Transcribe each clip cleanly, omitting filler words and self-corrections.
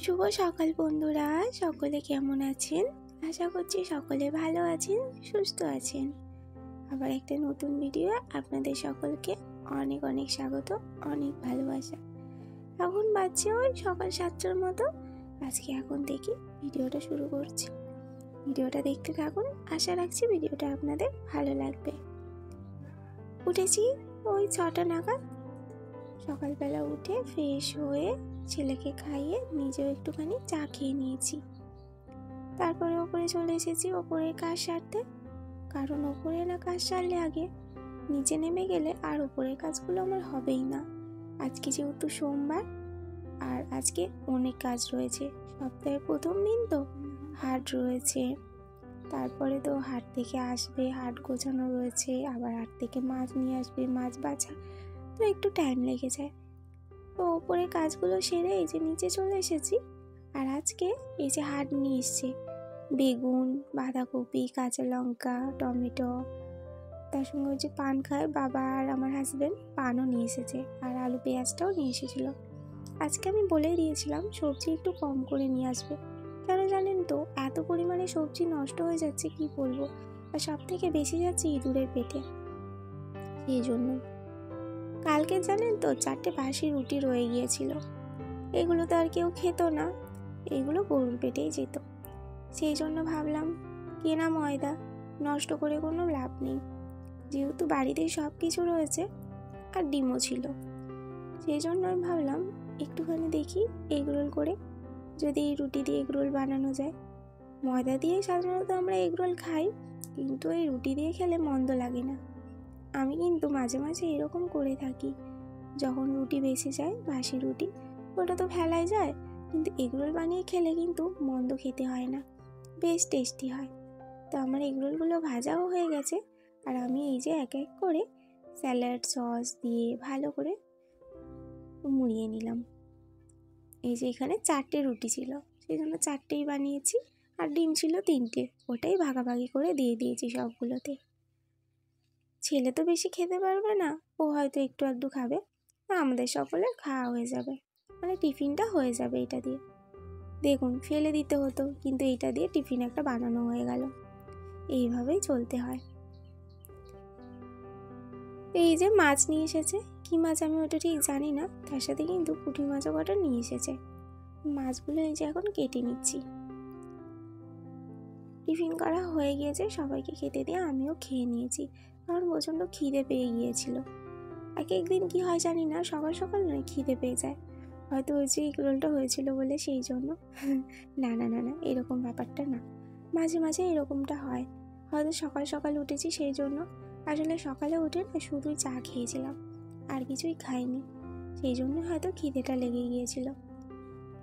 শুভ সকাল বন্ধুরা, সকলে কেমন আছেন? আশা করছি সকলে ভালো আছেন, সুস্থ আছেন। আবার একটা নতুন ভিডিও আপনাদের সকলকে অনেক অনেক স্বাগত, অনেক ভালোবাসা। এখন বাজছে ওই সকাল 7টার মতো। আজকে এখন দেখি ভিডিওটা শুরু করছি। ভিডিওটা দেখতে থাকুন, আশা রাখছি ভিডিওটা আপনাদের ভালো লাগবে। উঠেছি ওই 6টা নাগাদ। সকালবেলা উঠে ফ্রেশ হয়ে ছেলেকে খাইয়ে নিজেও একটুখানি চা খেয়ে নিয়েছি। তারপরে ওপরে চলে এসেছি ওপরের কাজ সারতে, কারণ ওপরে না কাজ সারলে আগে নিচে নেমে গেলে আর ওপরের কাজগুলো আমার হবেই না। আজকে যেহেতু সোমবার আর আজকে অনেক কাজ রয়েছে, সপ্তাহের প্রথম দিন তো হাট রয়েছে, তারপরে তো হাট থেকে আসবে, হাট গোছানো রয়েছে, আবার হাট থেকে মাছ নিয়ে আসবে, মাছ বাছা, তো একটু টাইম লেগে যায়। তো ওপরে কাজগুলো সেরে এই যে নিচে চলে এসেছি। আর আজকে এই যে হাট নিয়ে এসছে বেগুন, বাঁধাকপি, কাঁচা লঙ্কা, টমেটো, তার সঙ্গে ওই যে পান খায় বাবা আর আমার হাজব্যান্ড, পানও নিয়ে এসেছে, আর আলু পেঁয়াজটাও নিয়ে এসেছিলো। আজকে আমি বলেই দিয়েছিলাম সবজি একটু কম করে নিয়ে আসবে, কেন জানেন তো এত পরিমাণে সবজি নষ্ট হয়ে যাচ্ছে কি বলবো, আর সব থেকে বেশি যাচ্ছে ইঁদুরের পেটে। এই জন্য কালকে জানেন তো 4টে বাসি রুটি রয়ে গিয়েছিল, এগুলো তো আর কেউ খেত না, এগুলো গরুর পেটেই যেত। সেই জন্য ভাবলাম কেনা ময়দা নষ্ট করে কোনো লাভ নেই, যেহেতু বাড়িতেই সব কিছু রয়েছে আর ডিমও ছিল, সেই জন্য আমি ভাবলাম একটুখানি দেখি এগরোল করে যদি এই রুটি দিয়ে এগরোল বানানো যায়। ময়দা দিয়ে সাধারণত আমরা এগরোল খাই, কিন্তু এই রুটি দিয়ে খেলে মন্দ লাগে না। আমি কিন্তু মাঝে মাঝে এরকম করে থাকি, যখন রুটি বেঁচে যায় বাসি রুটি, ওটা তো ফেলাই যায়, কিন্তু এগরোল বানিয়ে খেলে কিন্তু মন্দ খেতে হয় না, বেশ টেস্টি হয়। তো আমার এগরোলগুলো ভাজাও হয়ে গেছে, আর আমি এই যে এক এক করে স্যালাড সস দিয়ে ভালো করে মুড়িয়ে নিলাম। এই যে এখানে 4টে রুটি ছিল, সেই জন্য 4টেই বানিয়েছি, আর ডিম ছিল 3টে, ওটাই ভাগাভাগি করে দিয়ে দিয়েছি সবগুলোতে। ছেলে তো বেশি খেতে পারবে না, ও হয়তো একটু আধটু খাবে, আমাদের সকলের খাওয়া হয়ে যাবে, মানে টিফিনটা হয়ে যাবে এটা দিয়ে। দেখুন ফেলে দিতে হতো, কিন্তু এইটা দিয়ে টিফিন একটা বানানো হয়ে গেল। এইভাবেই চলতে হয়। এই যে মাছ নিয়ে এসেছে, কি মাছ আমি ওটা ঠিক জানি না, তার সাথে কিন্তু পুঁটি মাছও কটা নিয়ে এসেছে। মাছগুলো এই যে এখন কেটে নিচ্ছি। টিফিন করা হয়ে গিয়েছে, সবাইকে খেতে দিয়ে আমিও খেয়ে নিয়েছি, কারণ প্রচণ্ড খিদে পেয়ে গিয়েছিল। এক একদিন কি হয় জানি না, সকাল সকাল নয় খিদে পেয়ে যায়, হয়তো ওই যে এগরোলটা হয়েছিল বলে সেই জন্য। না না না না, এরকম ব্যাপারটা না, মাঝে মাঝে এরকমটা হয়, হয়তো সকাল সকাল উঠেছি সেই জন্য। আসলে সকালে উঠে না শুধুই চা খেয়েছিলাম, আর কিছুই খাইনি, সেই জন্য হয়তো খিদেটা লেগে গিয়েছিল।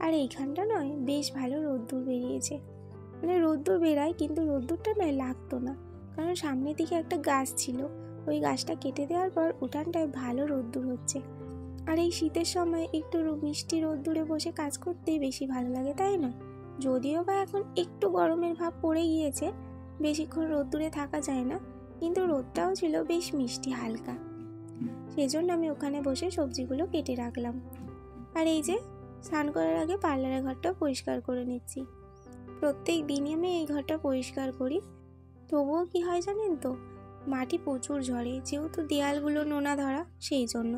আর এইখানটা নয় বেশ ভালো রোদ্দুর বেরিয়েছে, মানে রোদ্দুর বেরায় কিন্তু রোদ্দুরটা নয় লাগতো না, কারণ সামনের দিকে একটা গাছ ছিল, ওই গাছটা কেটে দেওয়ার পর উঠানটায় ভালো রোদ্দুর হচ্ছে। আর এই শীতের সময় একটু মিষ্টি রোদ্দুরে বসে কাজ করতেই বেশি ভালো লাগে, তাই না? যদিও বা এখন একটু গরমের ভাব পড়ে গিয়েছে, বেশিক্ষণ রোদ্দুরে থাকা যায় না, কিন্তু রোদটাও ছিল বেশ মিষ্টি হালকা, সেজন্য আমি ওখানে বসে সবজিগুলো কেটে রাখলাম। আর এই যে স্নান করার আগে পার্লারের ঘরটা পরিষ্কার করে নিচ্ছি। প্রত্যেক দিনই আমি এই ঘরটা পরিষ্কার করি, তবুও কি হয় জানেন তো, মাটি প্রচুর ঝরে, যেহেতু দেয়ালগুলো নোনা ধরা, সেই জন্য।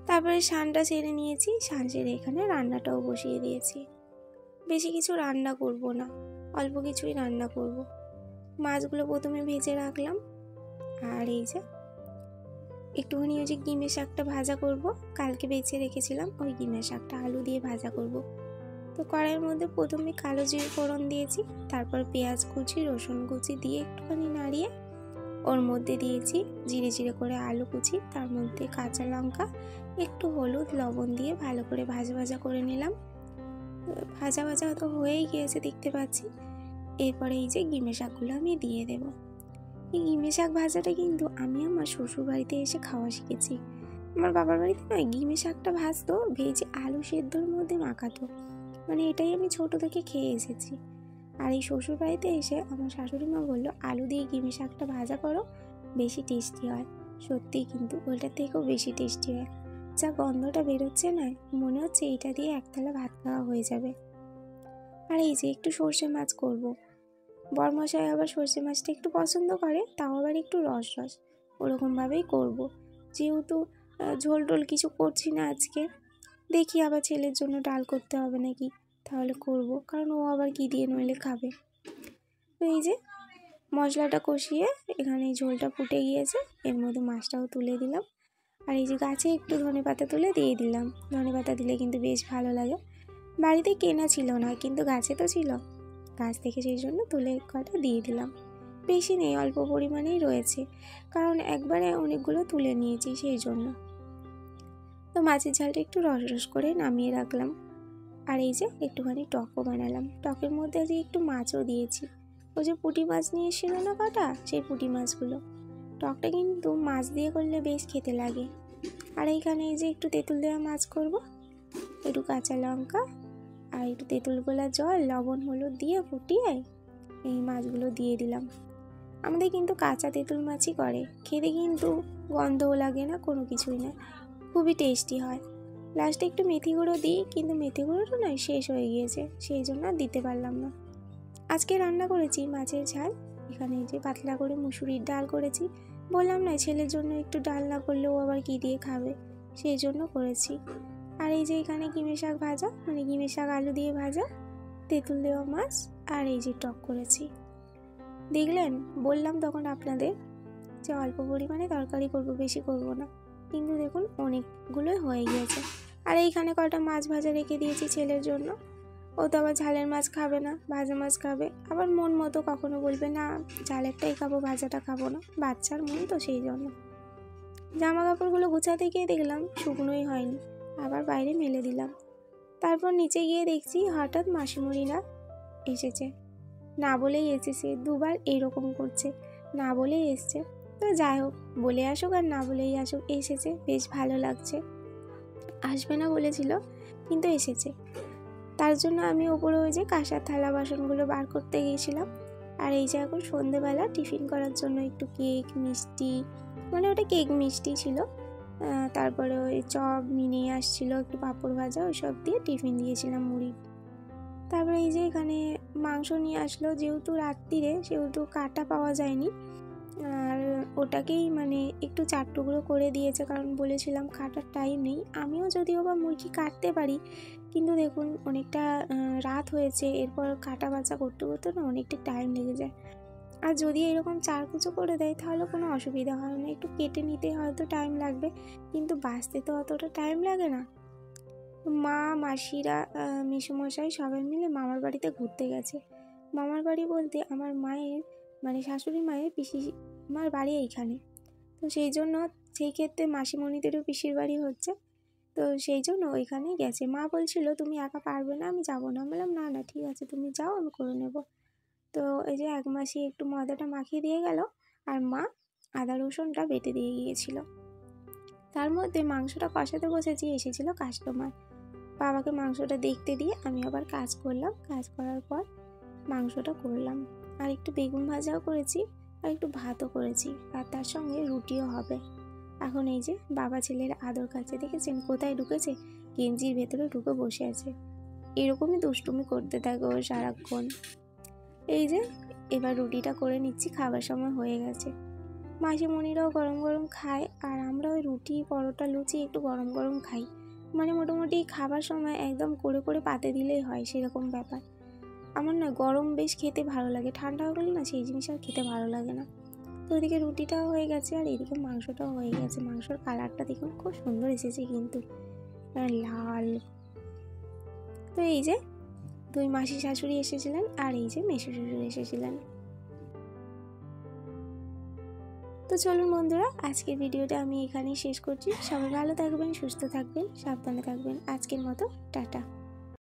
তারপরে স্নানটা সেরে নিয়েছি, স্নান সেরে এখানে রান্নাটাও বসিয়ে দিয়েছি। বেশি কিছু রান্না করব না, অল্প কিছুই রান্না করব। মাছগুলো প্রথমে ভেজে রাখলাম, আর এই যে একটুখানি ওই যে গিমের শাকটা ভাজা করব, কালকে বেছে রেখেছিলাম, ওই গিমের শাকটা আলু দিয়ে ভাজা করব। তো কড়াইয়ের মধ্যে প্রথমে কালো জিরে ফোড়ন দিয়েছি, তারপর পেঁয়াজ কুচি, রসুন কুচি দিয়ে একটুখানি নাড়িয়ে ওর মধ্যে দিয়েছি জিরে জিরে করে আলু কুচি, তার মধ্যে কাঁচা লঙ্কা, একটু হলুদ লবণ দিয়ে ভালো করে ভাজা ভাজা করে নিলাম। ভাজা ভাজা তো হয়েই গিয়েছে দেখতে পাচ্ছি। এরপরে এই যে গিমে শাকগুলো আমি দিয়ে দেব। এই গিমে শাক ভাজাটা কিন্তু আমি আমার শ্বশুর বাড়িতে এসে খাওয়া শিখেছি। আমার বাবার বাড়িতে নয়, গিমে শাকটা ভাজতো ভেজে আলু সেদ্ধর মধ্যে মাখাতো, মানে এটাই আমি ছোট থেকে খেয়ে এসেছি। আর এই শ্বশুর বাড়িতে এসে আমার শাশুড়ি মা বললো আলু দিয়ে গিমে শাকটা ভাজা করো, বেশি টেস্টি হয়। সত্যিই কিন্তু ওইটার থেকেও বেশি টেস্টি হয়। যা গন্ধটা বেরোচ্ছে না, মনে হচ্ছে এটা দিয়ে এক থালা ভাত খাওয়া হয়ে যাবে। আর এই যে একটু সর্ষে মাছ করব। বরমশাই আবার সর্ষে মাছটা একটু পছন্দ করে, তাও আবার একটু রস রস, ওরকমভাবেই করব। যেহেতু ঝোল টোল কিছু করছি না আজকে, দেখি আবার ছেলের জন্য ডাল করতে হবে নাকি, তাহলে করব, কারণ ও আবার কী দিয়ে নইলে খাবে। তো এই যে মশলাটা কষিয়ে এখানে ঝোলটা ফুটে গিয়েছে, এর মধ্যে মাছটাও তুলে দিলাম। আর এই যে গাছে একটু ধনেপাতা তুলে দিয়ে দিলাম, ধনেপাতা দিলে কিন্তু বেশ ভালো লাগে। বাড়িতে কেনা ছিল না, কিন্তু গাছে তো ছিল, গাছ থেকে সেই জন্য তুলে কটা দিয়ে দিলাম। বেশি নেই, অল্প পরিমাণেই রয়েছে, কারণ একবারে অনেকগুলো তুলে নিয়েছি সেই জন্য। তো মাছের ঝালটা একটু রস রস করে নামিয়ে রাখলাম। আর এই যে একটুখানি টকও বানালাম, টকের মধ্যে আজকে একটু মাছও দিয়েছি। ওই যে পুঁটি মাছ নিয়ে এসেছিল না কটা, সেই পুঁটি মাছগুলো। টকটা কিন্তু মাছ দিয়ে করলে বেশ খেতে লাগে। আর এইখানে এই যে একটু তেঁতুল দেওয়া মাছ করব, একটু কাঁচা লঙ্কা আর একটু তেঁতুল গোলা জল, লবণ হলুদ দিয়ে ফুটিয়ে এই মাছগুলো দিয়ে দিলাম। আমাদের কিন্তু কাঁচা তেঁতুল মাছই করে, খেতে কিন্তু গন্ধও লাগে না, কোনো কিছুই না, খুবই টেস্টি হয়। লাস্টে একটু মেথি গুঁড়ো দিই, কিন্তু মেথি গুঁড়োটা নয়, শেষ হয়ে গিয়েছে, সেই জন্য আর দিতে পারলাম না। আজকে রান্না করেছি মাছের ঝাল, এখানে যে পাতলা করে মুসুরির ডাল করেছি। বললাম না ছেলের জন্য একটু ডাল না করলে ও আবার কী দিয়ে খাবে, সেই জন্য করেছি। আর এই যে এখানে গিমে শাক ভাজা, মানে গিমে শাক আলু দিয়ে ভাজা, তেঁতুল দেওয়া মাছ, আর এই যে টক করেছি। দেখলেন, বললাম তখন আপনাদের যে অল্প পরিমাণে তরকারি করব, বেশি করব না, কিন্তু দেখুন অনেকগুলোই হয়ে গিয়েছে। আর এইখানে কটা মাছ ভাজা রেখে দিয়েছি ছেলের জন্য, ও তো আবার ঝালের মাছ খাবে না, ভাজা মাছ খাবে। আবার মন মতো কখনো বলবে না ঝালেরটাই খাবো, ভাজাটা খাবো না, বাচ্চার মন তো, সেই জন্য। জামা কাপড়গুলো গুছাতে গিয়ে দেখলাম শুকনোই হয়নি, আবার বাইরে মেলে দিলাম। তারপর নিচে গিয়ে দেখছি হঠাৎ মাসিমণিরা এসেছে, না বলেই এসেছে, দুবার এইরকম করছে, না বলেই এসছে। তো যাই হোক, বলে আসুক আর না বলেই আসুক, এসেছে, বেশ ভালো লাগছে। আসবে না বলেছিল, কিন্তু এসেছে। তার জন্য আমি ওপরে ওই যে কাঁসার থালা বাসনগুলো বার করতে গিয়েছিলাম। আর এই যে এখন সন্ধেবেলা টিফিন করার জন্য একটু কেক মিষ্টি, মানে ওটা কেক মিষ্টি ছিল, তারপরে ওই চপ নিয়ে আসছিলো, একটু পাঁপড় ভাজা, ওই সব দিয়ে টিফিন দিয়েছিলাম, মুড়ি। তারপরে এই যে এখানে মাংস নিয়ে আসলো, যেহেতু রাত্রিরে সেহেতু কাটা পাওয়া যায়নি, আর ওটাকেই মানে একটু 4 টুকরো করে দিয়েছে, কারণ বলেছিলাম কাটার টাইম নেই। আমিও যদিও বা মুরগি কাটতে পারি, কিন্তু দেখুন অনেকটা রাত হয়েছে, এরপর কাটা বাছা করতে করতে না অনেকটা টাইম লেগে যায়। আর যদি এরকম 4 কুচো করে দেয় তাহলে কোনো অসুবিধা হয় না, একটু কেটে নিতে হয়তো টাইম লাগবে, কিন্তু বাছতে তো অতটা টাইম লাগে না। মা, মাসিরা, মেসোমশাই সবাই মিলে মামার বাড়িতে ঘুরতে গেছে। মামার বাড়ি বলতে আমার মায়ের, মানে শাশুড়ি মায়ের পিসিমার বাড়ি এইখানে। তো সেই জন্য সেই ক্ষেত্রে মাসিমণিদেরও পিসির বাড়ি হচ্ছে, তো সেই জন্য ওইখানে গেছে। মা বলছিল তুমি একা পারবে না, আমি যাবো না। বললাম না না ঠিক আছে, তুমি যাও, আমি করে নেব। তো এই যে এক মাসি একটু ময়দাটা মাখিয়ে দিয়ে গেল, আর মা আদা রসুনটা বেটে দিয়ে গিয়েছিল। তার মধ্যে মাংসটা কষাতে বসেছি, এসেছিল কাস্টমার। বাবাকে মাংসটা দেখতে দিয়ে আমি আবার কাজ করলাম, কাজ করার পর মাংসটা করলাম। আর একটু বেগুন ভাজাও করেছি, আর একটু ভাতও করেছি, আর তার সঙ্গে রুটিও হবে। এখন এই যে বাবা ছেলের আদর কাছে, দেখেছেন কোথায় ঢুকেছে, গেঞ্জির ভেতরে ঢুকে বসে আছে, এরকমই দুষ্টুমি করতে থাকে ও সারাক্ষণ। এই যে এবার রুটিটা করে নিচ্ছি, খাবার সময় হয়ে গেছে। মাসিমণিরাও গরম গরম খায়, আর আমরা ওই রুটি পরোটা লুচি একটু গরম গরম খাই, মানে মোটামুটি খাবার সময় একদম করে করে পাতে দিলেই হয়, সেরকম ব্যাপার। আমার না গরম বেশ খেতে ভালো লাগে, ঠান্ডা হয়ে গেলে না সেই জিনিস আর খেতে ভালো লাগে না। তো ওইদিকে রুটিটাও হয়ে গেছে, আর এদিকে মাংসটাও হয়ে গেছে। মাংসর কালারটা দেখুন খুব সুন্দর এসেছে কিন্তু, লাল। তো এই যে 2 মাসি শাশুড়ি এসেছিলেন, আর এই যে মেসো শ্বশুর এসেছিলেন। তো চলুন বন্ধুরা, আজকের ভিডিওটা আমি এখানেই শেষ করছি। সবাই ভালো থাকবেন, সুস্থ থাকবেন, সাবধানে থাকবেন। আজকের মতো টাটা।